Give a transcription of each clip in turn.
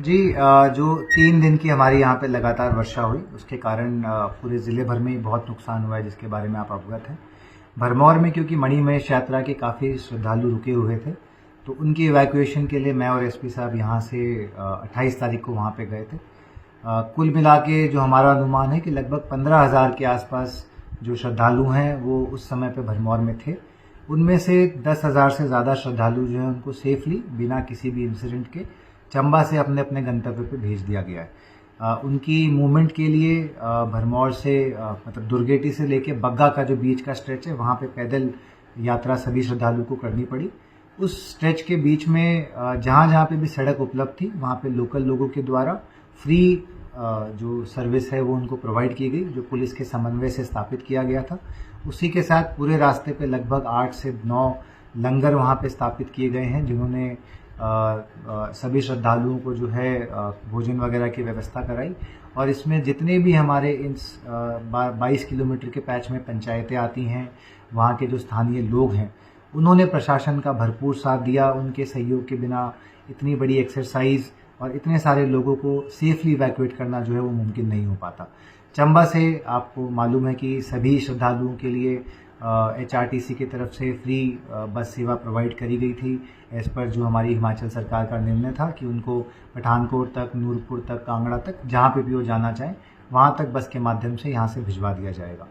जी जो 3 दिन की हमारी यहाँ पे लगातार वर्षा हुई उसके कारण पूरे ज़िले भर में ही बहुत नुकसान हुआ है, जिसके बारे में आप अवगत हैं। भरमौर में क्योंकि मणिमहेश यात्रा के काफ़ी श्रद्धालु रुके हुए थे, तो उनकी इवैक्यूएशन के लिए मैं और एसपी साहब यहाँ से 28 तारीख को वहाँ पे गए थे। कुल मिला के जो हमारा अनुमान है कि लगभग 15,000 के आसपास जो श्रद्धालु हैं वो उस समय पे भरमौर में थे। उनमें से 10,000 से ज़्यादा श्रद्धालु जो हैं उनको सेफली बिना किसी भी इंसिडेंट के चंबा से अपने अपने गंतव्य पे भेज दिया गया है। उनकी मूवमेंट के लिए भरमौर से मतलब दुर्गेटी से लेके बग्गा का जो बीच का स्ट्रेच है वहाँ पे पैदल यात्रा सभी श्रद्धालु को करनी पड़ी। उस स्ट्रेच के बीच में जहाँ जहाँ पे भी सड़क उपलब्ध थी वहाँ पे लोकल लोगों के द्वारा फ्री जो सर्विस है वो उनको प्रोवाइड की गई, जो पुलिस के समन्वय से स्थापित किया गया था। उसी के साथ पूरे रास्ते पे लगभग 8 से 9 लंगर वहाँ पे स्थापित किए गए हैं, जिन्होंने सभी श्रद्धालुओं को जो है भोजन वगैरह की व्यवस्था कराई। और इसमें जितने भी हमारे इन 22 किलोमीटर के पैच में पंचायतें आती हैं, वहाँ के जो स्थानीय लोग हैं उन्होंने प्रशासन का भरपूर साथ दिया। उनके सहयोग के बिना इतनी बड़ी एक्सरसाइज और इतने सारे लोगों को सेफली इवैक्यूएट करना जो है वो मुमकिन नहीं हो पाता। चंबा से आपको मालूम है कि सभी श्रद्धालुओं के लिए HRTC की तरफ से फ्री बस सेवा प्रोवाइड करी गई थी, एज पर जो हमारी हिमाचल सरकार का निर्णय था कि उनको पठानकोट तक, नूरपुर तक, कांगड़ा तक, जहाँ पे भी वो जाना चाहें वहाँ तक बस के माध्यम से यहाँ से भिजवा दिया जाएगा।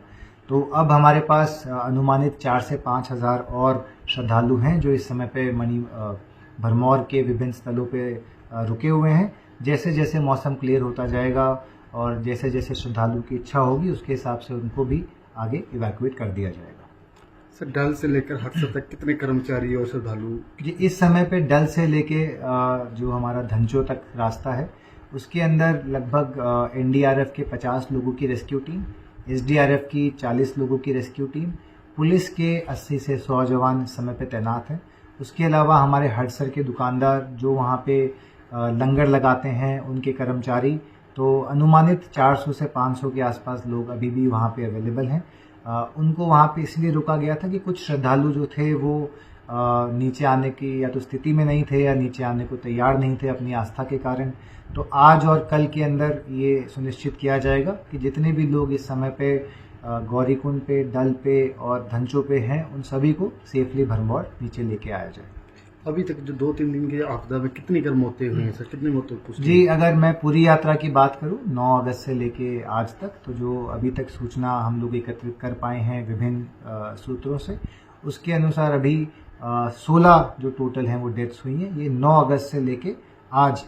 तो अब हमारे पास अनुमानित 4 से 5 हज़ार और श्रद्धालु हैं जो इस समय पे भरमौर के विभिन्न स्थलों पे रुके हुए हैं। जैसे जैसे मौसम क्लियर होता जाएगा और जैसे जैसे श्रद्धालु की इच्छा होगी उसके हिसाब से उनको भी आगे इवैक्यूएट कर दिया जाएगा। सर, डल से लेकर हदसर तक कितने कर्मचारी और श्रद्धालु? जी, इस समय पे डल से लेके जो हमारा धंचो तक रास्ता है उसके अंदर लगभग NDRF के 50 लोगों की रेस्क्यू टीम, SDRF की 40 लोगों की रेस्क्यू टीम, पुलिस के 80 से 100 जवान इस समय पे तैनात हैं। उसके अलावा हमारे हडसर के दुकानदार जो वहाँ पे लंगर लगाते हैं, उनके कर्मचारी, तो अनुमानित 400 से 500 के आसपास लोग अभी भी वहाँ पे अवेलेबल हैं। उनको वहाँ पे इसलिए रोका गया था कि कुछ श्रद्धालु जो थे वो नीचे आने की या तो स्थिति में नहीं थे या नीचे आने को तैयार नहीं थे अपनी आस्था के कारण। तो आज और कल के अंदर ये सुनिश्चित किया जाएगा कि जितने भी लोग इस समय पे गौरीकुंड पे, डल पे और धंचो पे हैं उन सभी को सेफली भरमौर नीचे लेके आया जाए। अभी तक जो 2-3 दिन के आपदा में कितनी मौतें हुई हैं सर? कितनी मौतें पुष्टि? जी, अगर मैं पूरी यात्रा की बात करूं 9 अगस्त से लेके आज तक, तो जो अभी तक सूचना हम लोग एकत्रित कर पाए हैं विभिन्न सूत्रों से, उसके अनुसार अभी 16 जो टोटल हैं वो डेथ्स हुई हैं। ये 9 अगस्त से लेके आज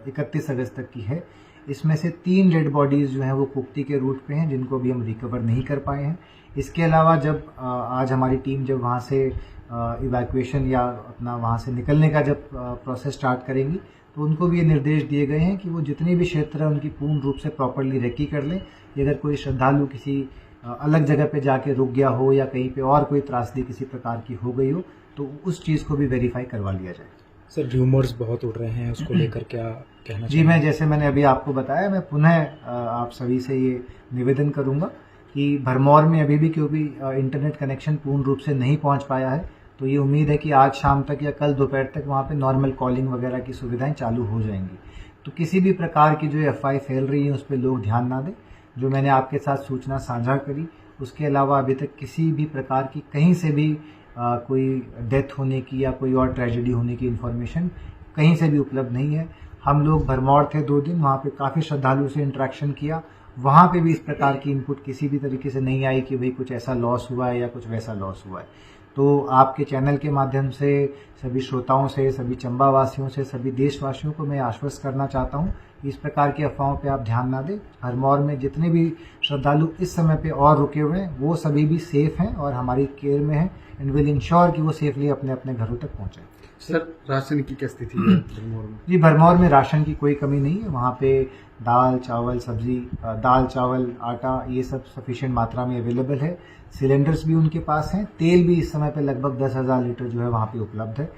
31 अगस्त तक की है। इसमें से 3 डेड बॉडीज जो हैं वो पुख्ती के रूट पे हैं, जिनको अभी हम रिकवर नहीं कर पाए हैं। इसके अलावा जब आज हमारी टीम जब वहाँ से इवैक्यूएशन या अपना वहाँ से निकलने का जब प्रोसेस स्टार्ट करेंगी तो उनको भी ये निर्देश दिए गए हैं कि वो जितने भी क्षेत्र हैं उनकी पूर्ण रूप से प्रॉपरली रेकी कर लें। अगर कोई श्रद्धालु किसी अलग जगह पे जाके रुक गया हो या कहीं पे और कोई त्रासदी किसी प्रकार की हो गई हो तो उस चीज़ को भी वेरीफाई करवा लिया जाए। सर, र्यूमर्स बहुत उड़ रहे हैं, उसको लेकर क्या कहना जी, मैं जैसे मैंने अभी आपको बताया, मैं पुनः आप सभी से ये निवेदन करूंगा कि भरमौर में अभी भी क्योंकि इंटरनेट कनेक्शन पूर्ण रूप से नहीं पहुंच पाया है, तो ये उम्मीद है कि आज शाम तक या कल दोपहर तक वहाँ पे नॉर्मल कॉलिंग वगैरह की सुविधाएं चालू हो जाएंगी। तो किसी भी प्रकार की जो FI फैल रही है उस पर लोग ध्यान ना दें। जो मैंने आपके साथ सूचना साझा करी, उसके अलावा अभी तक किसी भी प्रकार की कहीं से भी कोई डेथ होने की या कोई और ट्रेजेडी होने की इन्फॉर्मेशन कहीं से भी उपलब्ध नहीं है। हम लोग भरमौर थे 2 दिन, वहाँ पे काफ़ी श्रद्धालुओं से इंटरेक्शन किया, वहाँ पे भी इस प्रकार की इनपुट किसी भी तरीके से नहीं आई कि भाई कुछ ऐसा लॉस हुआ है या कुछ वैसा लॉस हुआ है। तो आपके चैनल के माध्यम से सभी श्रोताओं से, सभी चंबा वासियों से, सभी देशवासियों को मैं आश्वस्त करना चाहता हूँ कि इस प्रकार की अफवाहों पे आप ध्यान ना दें। भरमौर में जितने भी श्रद्धालु इस समय पे और रुके हुए हैं वो सभी भी सेफ हैं और हमारी केयर में हैं एंड विल इंश्योर कि वो सेफली अपने अपने घरों तक पहुँचे। सर, राशन की क्या स्थिति है भरमौर में? जी, भरमौर में राशन की कोई कमी नहीं है। वहाँ पे दाल, चावल, सब्जी, दाल, चावल, आटा ये सब सफिशिएंट मात्रा में अवेलेबल है। सिलेंडर्स भी उनके पास हैं। तेल भी इस समय पे लगभग 10,000 लीटर जो है वहाँ पे उपलब्ध है।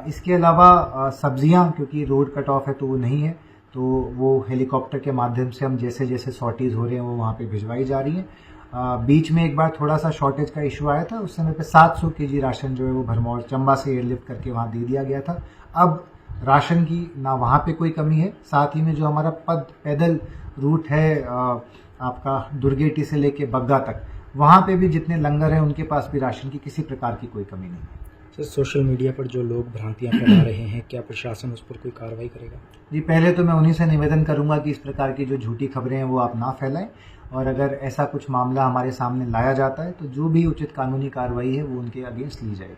इसके अलावा सब्जियाँ क्योंकि रोड कट ऑफ है तो वो नहीं है, तो वो हेलीकॉप्टर के माध्यम से हम जैसे जैसे सॉर्टीज हो रहे हैं वो वहाँ पे भिजवाई जा रही हैं। बीच में एक बार थोड़ा सा शॉर्टेज का इशू आया था, उस समय पे 700 kg राशन जो है वो भरमौर चंबा से एयरलिफ्ट करके वहाँ दे दिया गया था। अब राशन की ना वहाँ पे कोई कमी है। साथ ही में जो हमारा पैदल रूट है आपका दुर्गेटी से लेके बग्गा तक, वहाँ पे भी जितने लंगर हैं उनके पास भी राशन की किसी प्रकार की कोई कमी नहीं है। सर, सोशल मीडिया पर जो लोग भ्रांतियां फैला रहे हैं, क्या प्रशासन उस पर कोई कार्रवाई करेगा? जी, पहले तो मैं उन्हीं से निवेदन करूंगा कि इस प्रकार की जो झूठी खबरें हैं वो आप ना फैलाएं, और अगर ऐसा कुछ मामला हमारे सामने लाया जाता है तो जो भी उचित कानूनी कार्रवाई है वो उनके अगेंस्ट ली जाएगी।